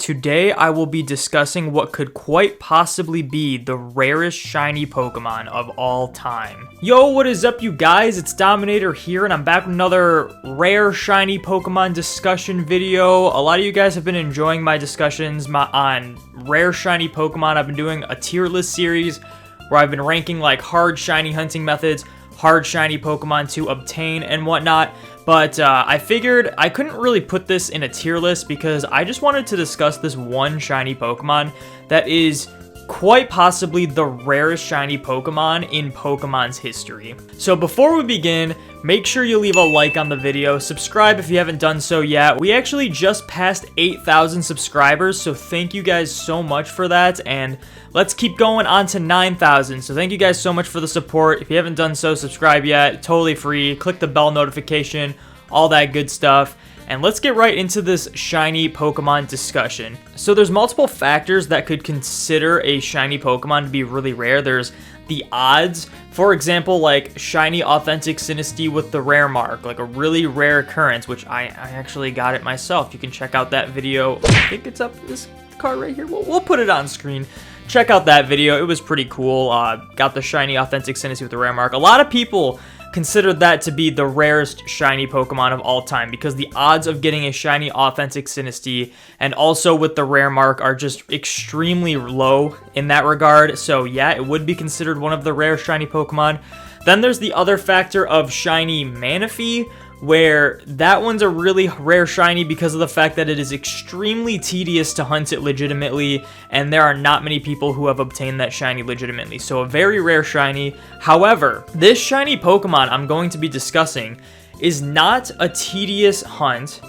Today I will be discussing what could quite possibly be the rarest shiny Pokemon of all time. Yo, what is up you guys? It's Dominator here and I'm back with another rare shiny Pokemon discussion video. A lot of you guys have been enjoying my discussions on rare shiny Pokemon. I've been doing a tier list series where I've been ranking like hard shiny hunting methods, hard shiny Pokemon to obtain and whatnot. But I figured I couldn't really put this in a tier list because I just wanted to discuss this one shiny Pokemon that is quite possibly the rarest shiny Pokemon in Pokemon's history. So before we begin, make sure you leave a like on the video, subscribe if you haven't done so yet. We actually just passed 8,000 subscribers, so thank you guys so much for that, and let's keep going on to 9,000. So thank you guys so much for the support. If you haven't done so, subscribe yet, totally free. Click the bell notification, all that good stuff. And let's get right into this shiny Pokemon discussion. So there's multiple factors that could consider a shiny Pokemon to be really rare. There's the odds, for example, like shiny authentic Shinies with the rare mark, like a really rare occurrence, which I actually got it myself. You can check out that video. I think it's up this card right here. We'll put it on screen. Check out that video. It was pretty cool. Got the shiny authentic Shinies with the rare mark. A lot of people considered that to be the rarest shiny Pokemon of all time because the odds of getting a shiny authentic Shinies and also with the rare mark are just extremely low in that regard. So yeah, it would be considered one of the rare shiny Pokemon. Then there's the other factor of shiny Manaphy, where that one's a really rare shiny because of the fact that it is extremely tedious to hunt it legitimately, and there are not many people who have obtained that shiny legitimately. So a very rare shiny. However, this shiny Pokemon I'm going to be discussing is not a tedious hunt,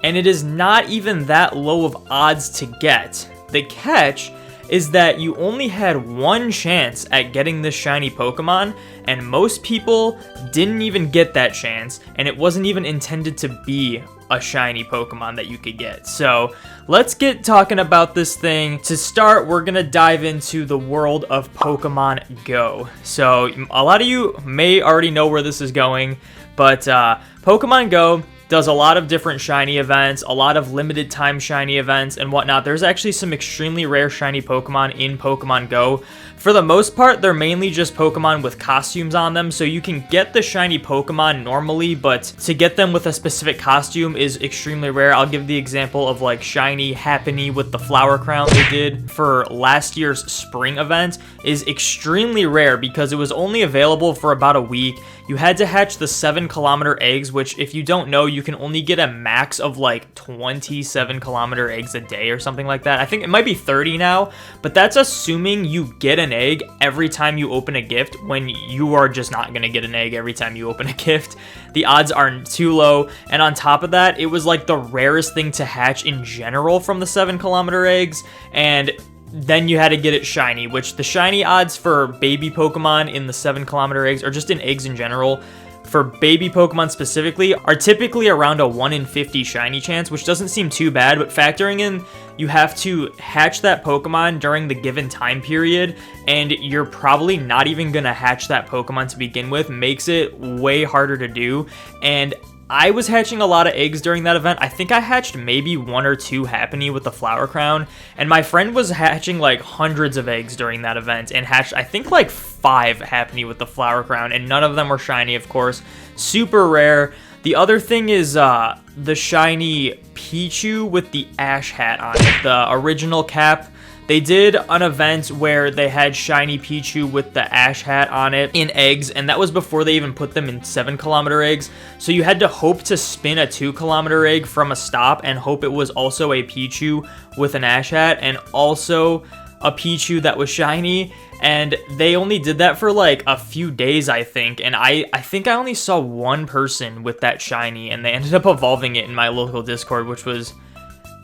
and it is not even that low of odds to get. The catch is that you only had one chance at getting this shiny Pokemon, and most people didn't even get that chance, and it wasn't even intended to be a shiny Pokemon that you could get. So let's get talking about this thing. To start, we're gonna dive into the world of Pokemon Go. So a lot of you may already know where this is going, but Pokemon Go does a lot of different shiny events, a lot of limited time shiny events and whatnot. There's actually some extremely rare shiny Pokemon in Pokemon Go. For the most part, they're mainly just Pokemon with costumes on them, so you can get the shiny Pokemon normally, but to get them with a specific costume is extremely rare. I'll give the example of like shiny Happiny with the flower crown they did for last year's spring event is extremely rare because it was only available for about a week. You had to hatch the 7-kilometer eggs, which if you don't know, you can only get a max of like 27-kilometer eggs a day or something like that. I think it might be 30 now, but that's assuming you get an egg every time you open a gift, when you are just not going to get an egg every time you open a gift. The odds aren't too low, and on top of that, it was like the rarest thing to hatch in general from the 7-kilometer eggs, and then you had to get it shiny, which the shiny odds for baby Pokemon in the 7-kilometer eggs, or just in eggs in general, for baby Pokemon specifically, are typically around a 1 in 50 shiny chance, which doesn't seem too bad, but factoring in you have to hatch that Pokemon during the given time period, and you're probably not even going to hatch that Pokemon to begin with, makes it way harder to do. And I was hatching a lot of eggs during that event. I think I hatched maybe 1 or 2 Happiny with the flower crown, and my friend was hatching like hundreds of eggs during that event and hatched I think like 5 Happiny with the flower crown, and none of them were shiny, of course. Super rare. The other thing is the shiny Pikachu with the ash hat on it, the original cap. They did an event where they had shiny Pikachu with the ash hat on it in eggs, and that was before they even put them in 7-kilometer eggs. So you had to hope to spin a 2-kilometer egg from a stop and hope it was also a Pikachu with an ash hat and also a Pikachu that was shiny. And they only did that for like a few days, I think. And I think I only saw one person with that shiny, and they ended up evolving it in my local Discord, which was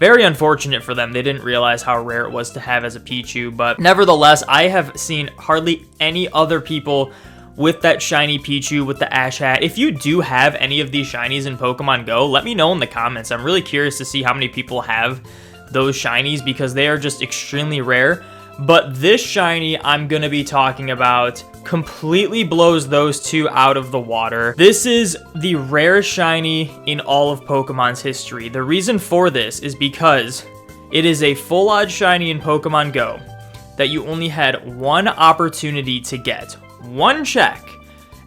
very unfortunate for them. They didn't realize how rare it was to have as a Pikachu, but nevertheless, I have seen hardly any other people with that shiny Pikachu with the ash hat. If you do have any of these shinies in Pokemon Go, let me know in the comments. I'm really curious to see how many people have those shinies because they are just extremely rare. But this shiny I'm gonna be talking about completely blows those two out of the water. This is the rarest shiny in all of Pokemon's history. The reason for this is because It is a full odd shiny in Pokemon Go that you only had one opportunity to get. One check.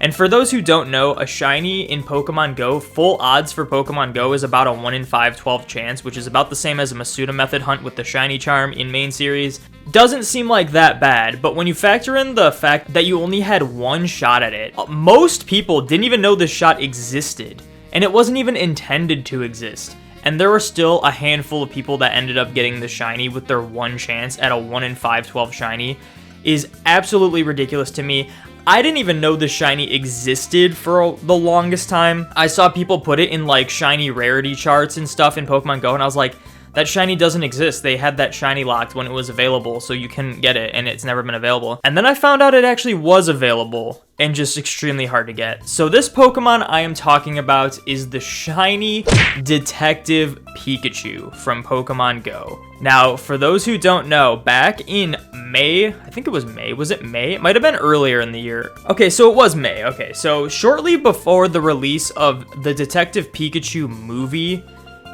And for those who don't know, a shiny in Pokemon Go, full odds for Pokemon Go is about a 1 in 5/12 chance, which is about the same as a Masuda method hunt with the shiny charm in main series. Doesn't seem like that bad, but when you factor in the fact that you only had one shot at it, most people didn't even know this shot existed, and it wasn't even intended to exist. And there were still a handful of people that ended up getting the shiny with their one chance at a 1 in 5/12 shiny is absolutely ridiculous to me. I didn't even know the shiny existed for the longest time. I saw people put it in like shiny rarity charts and stuff in Pokemon Go, and I was like, that shiny doesn't exist. They had that shiny locked when it was available, so you couldn't get it, and it's never been available. And then I found out it actually was available, and just extremely hard to get. So this Pokemon I am talking about is the shiny Detective Pikachu from Pokemon Go. Now, for those who don't know, back in May, I think it was May. Was it May? It might have been earlier in the year. Okay, so it was May. Okay, so shortly before the release of the Detective Pikachu movie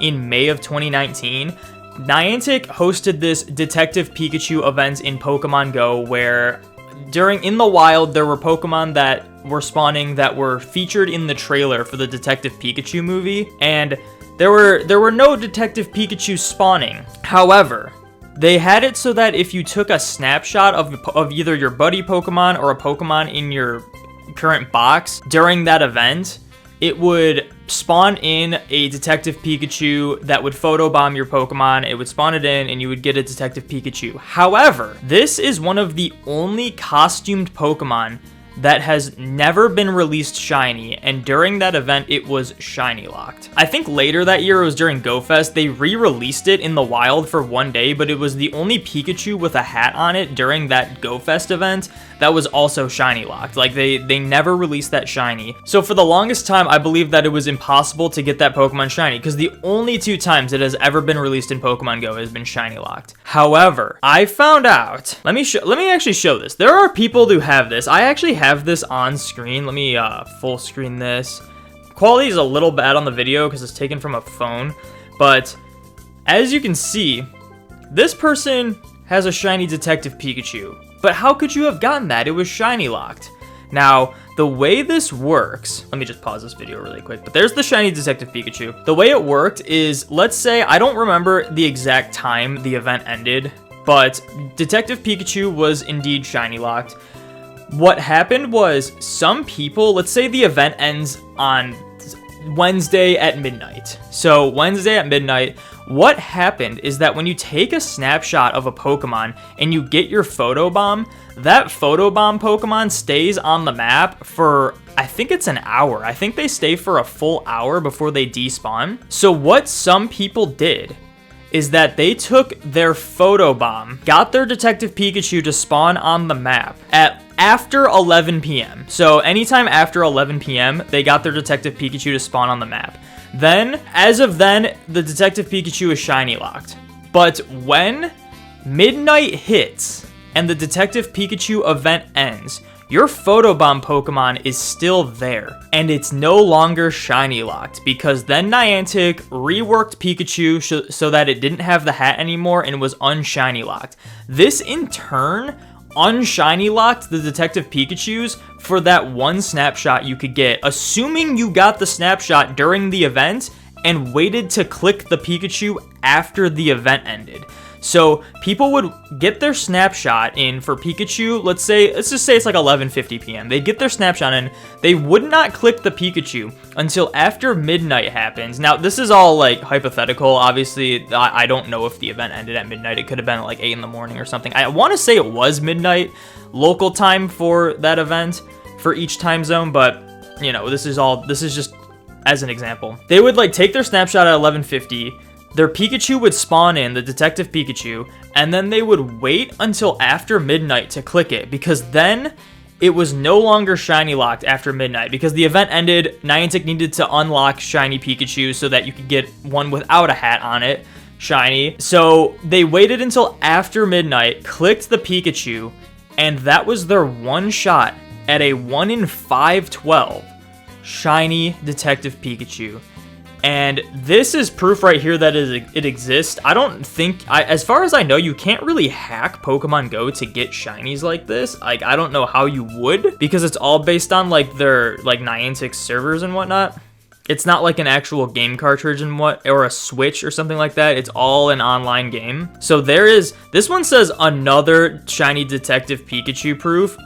in May of 2019, Niantic hosted this Detective Pikachu event in Pokemon Go where in the wild, there were Pokemon that were spawning that were featured in the trailer for the Detective Pikachu movie, and there were no Detective Pikachu spawning. However, they had it so that if you took a snapshot of either your buddy Pokemon or a Pokemon in your current box during that event, it would spawn in a Detective Pikachu that would photobomb your Pokemon. It would spawn it in and you would get a Detective Pikachu. However, this is one of the only costumed Pokemon that has never been released shiny, and during that event it was shiny locked. I think later that year, it was during GoFest, they re-released it in the wild for one day, but it was the only Pikachu with a hat on it during that GoFest event that was also shiny locked. Like they never released that shiny. So for the longest time, I believed that it was impossible to get that Pokemon shiny because the only 2 times it has ever been released in Pokemon Go has been shiny locked. However, I found out, let me actually show this. There are people who have this. I actually have this on screen. Let me full screen this. Quality is a little bad on the video because it's taken from a phone, but as you can see, this person has a shiny Detective Pikachu. But how could you have gotten that? It was shiny locked. Now, the way this works, let me just pause this video really quick, but there's the shiny Detective Pikachu. The way it worked is, let's say, I don't remember the exact time the event ended, but Detective Pikachu was indeed shiny locked. What happened was some people, let's say the event ends on Wednesday at midnight. So Wednesday at midnight, what happened is that when you take a snapshot of a Pokemon and you get your photobomb, that photobomb Pokemon stays on the map for, I think it's an hour. I think they stay for a full hour before they despawn. So what some people did is that they took their photobomb, got their Detective Pikachu to spawn on the map at after 11 p.m. So anytime after 11 p.m., they got their Detective Pikachu to spawn on the map. Then, as of then, the Detective Pikachu is shiny locked. But when midnight hits and the Detective Pikachu event ends, your photobomb Pokemon is still there, and it's no longer shiny locked because then Niantic reworked Pikachu so that it didn't have the hat anymore and was unshiny locked. This in turn unshiny locked the Detective Pikachus for that one snapshot you could get, assuming you got the snapshot during the event and waited to click the Pikachu after the event ended. So people would get their snapshot in for Pikachu, let's just say it's like 11:50 p.m. They'd get their snapshot in, they would not click the Pikachu until after midnight happens. Now, this is all like hypothetical. Obviously, I don't know if the event ended at midnight. It could have been like 8 in the morning or something. I want to say it was midnight local time for that event for each time zone, but you know, this is just as an example. They would like take their snapshot at 11:50. Their Pikachu would spawn in, the Detective Pikachu, and then they would wait until after midnight to click it, because then it was no longer shiny locked after midnight, because the event ended. Niantic needed to unlock shiny Pikachu so that you could get one without a hat on it, shiny. So they waited until after midnight, clicked the Pikachu, and that was their one shot at a 1 in 5/12 shiny Detective Pikachu. And this is proof right here that it exists. I don't think, as far as I know, you can't really hack Pokemon Go to get shinies like this. Like, I don't know how you would, because it's all based on like their like Niantic servers and whatnot. It's not like an actual game cartridge or a Switch or something like that. It's all an online game. So this one says another shiny Detective Pikachu proof.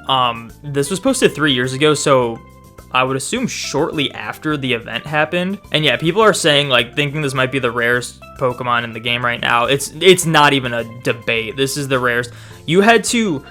This was posted 3 years ago, so I would assume shortly after the event happened. And yeah, people are saying, like, thinking this might be the rarest Pokemon in the game right now. It's not even a debate. This is the rarest. You had to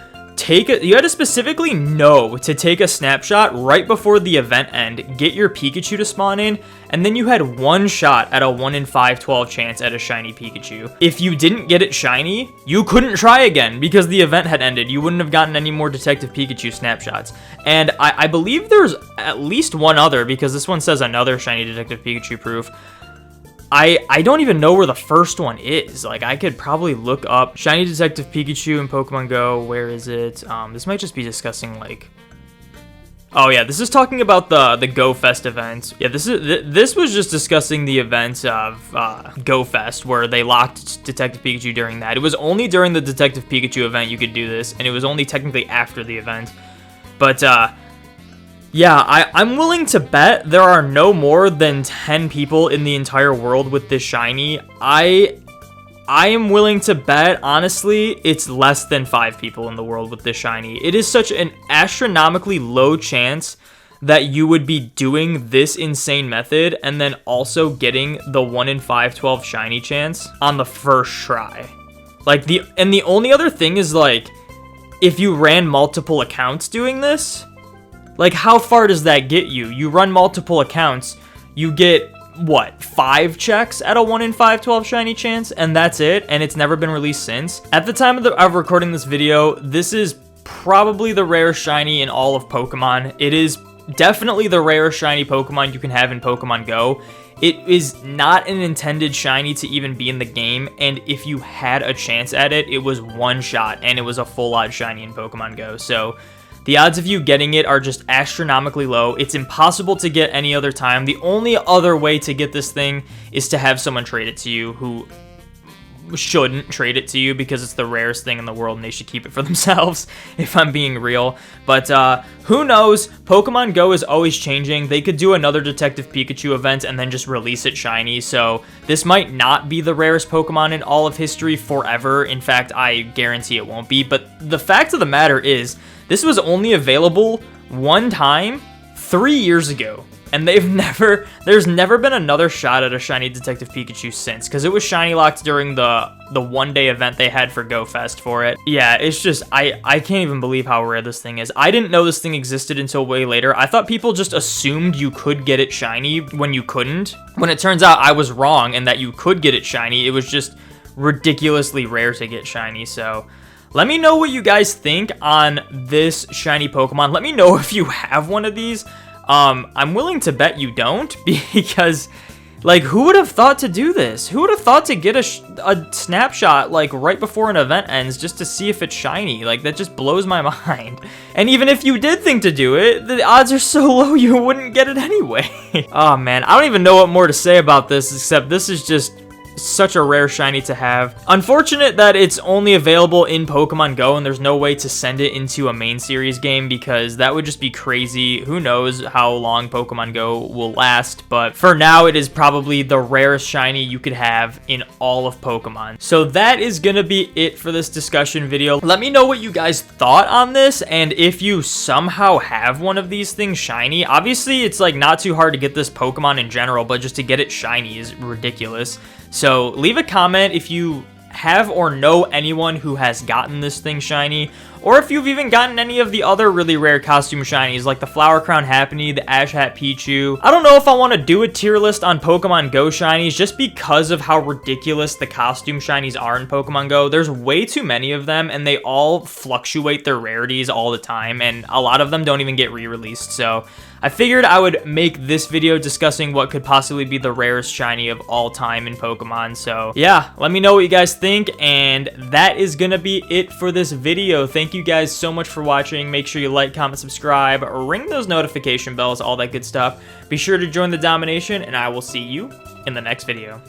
specifically know to take a snapshot right before the event end, get your Pikachu to spawn in, and then you had one shot at a 1 in 512 chance at a shiny Pikachu. If you didn't get it shiny, you couldn't try again because the event had ended. You wouldn't have gotten any more Detective Pikachu snapshots. And I believe there's at least one other, because this one says another shiny Detective Pikachu proof. I don't even know where the first one is. Like, I could probably look up shiny Detective Pikachu in Pokemon Go. Where is it? This might just be discussing, like... Oh yeah, this is talking about the Go Fest event. Yeah, this was just discussing the event of Go Fest, where they locked Detective Pikachu during that. It was only during the Detective Pikachu event you could do this, and it was only technically after the event. But yeah, I'm willing to bet there are no more than 10 people in the entire world with this shiny. I am willing to bet, honestly, it's less than 5 people in the world with this shiny. It is such an astronomically low chance that you would be doing this insane method and then also getting the 1 in 512 shiny chance on the first try. Like, the only other thing is, like, if you ran multiple accounts doing this, like, how far does that get you? You run multiple accounts, you get, what, 5 checks at a 1 in 512 shiny chance, and that's it, and it's never been released since. At the time of recording this video, this is probably the rarest shiny in all of Pokemon. It is definitely the rarest shiny Pokemon you can have in Pokemon Go. It is not an intended shiny to even be in the game, and if you had a chance at it, it was one shot, and it was a full odd shiny in Pokemon Go. So the odds of you getting it are just astronomically low. It's impossible to get any other time. The only other way to get this thing is to have someone trade it to you who shouldn't trade it to you, because it's the rarest thing in the world and they should keep it for themselves, if I'm being real. But who knows? Pokemon Go is always changing. They could do another Detective Pikachu event and then just release it shiny, so this might not be the rarest Pokemon in all of history forever. In fact, I guarantee it won't be. But the fact of the matter is, this was only available one time 3 years ago. And there's never been another shot at a shiny Detective Pikachu since, because it was shiny locked during the one-day event they had for Go Fest for it. Yeah, it's just, I can't even believe how rare this thing is. I didn't know this thing existed until way later. I thought people just assumed you could get it shiny when you couldn't. When it turns out I was wrong and that you could get it shiny, it was just ridiculously rare to get shiny. So let me know what you guys think on this shiny Pokemon. Let me know if you have one of these. I'm willing to bet you don't, because, like, who would have thought to do this? Who would have thought to get a snapshot, like, right before an event ends just to see if it's shiny? Like, that just blows my mind. And even if you did think to do it, the odds are so low you wouldn't get it anyway. Oh, man, I don't even know what more to say about this, except this is just such a rare shiny to have. Unfortunate that it's only available in Pokemon Go and there's no way to send it into a main series game, because that would just be crazy. Who knows how long Pokemon Go will last, but for now it is probably the rarest shiny you could have in all of Pokemon. So that is gonna be it for this discussion video. Let me know what you guys thought on this, and if you somehow have one of these things shiny. Obviously it's like not too hard to get this Pokemon in general, but just to get it shiny is ridiculous. So leave a comment if you have or know anyone who has gotten this thing shiny, or if you've even gotten any of the other really rare costume shinies, like the Flower Crown Happiny, the Ash Hat Pichu. I don't know if I want to do a tier list on Pokemon Go shinies, just because of how ridiculous the costume shinies are in Pokemon Go. There's way too many of them, and they all fluctuate their rarities all the time, and a lot of them don't even get re-released. So I figured I would make this video discussing what could possibly be the rarest shiny of all time in Pokemon. So yeah, let me know what you guys think, and that is gonna be it for this video. Thank you guys so much for watching. Make sure you like, comment, subscribe, ring those notification bells, all that good stuff. Be sure to join the domination, and I will see you in the next video.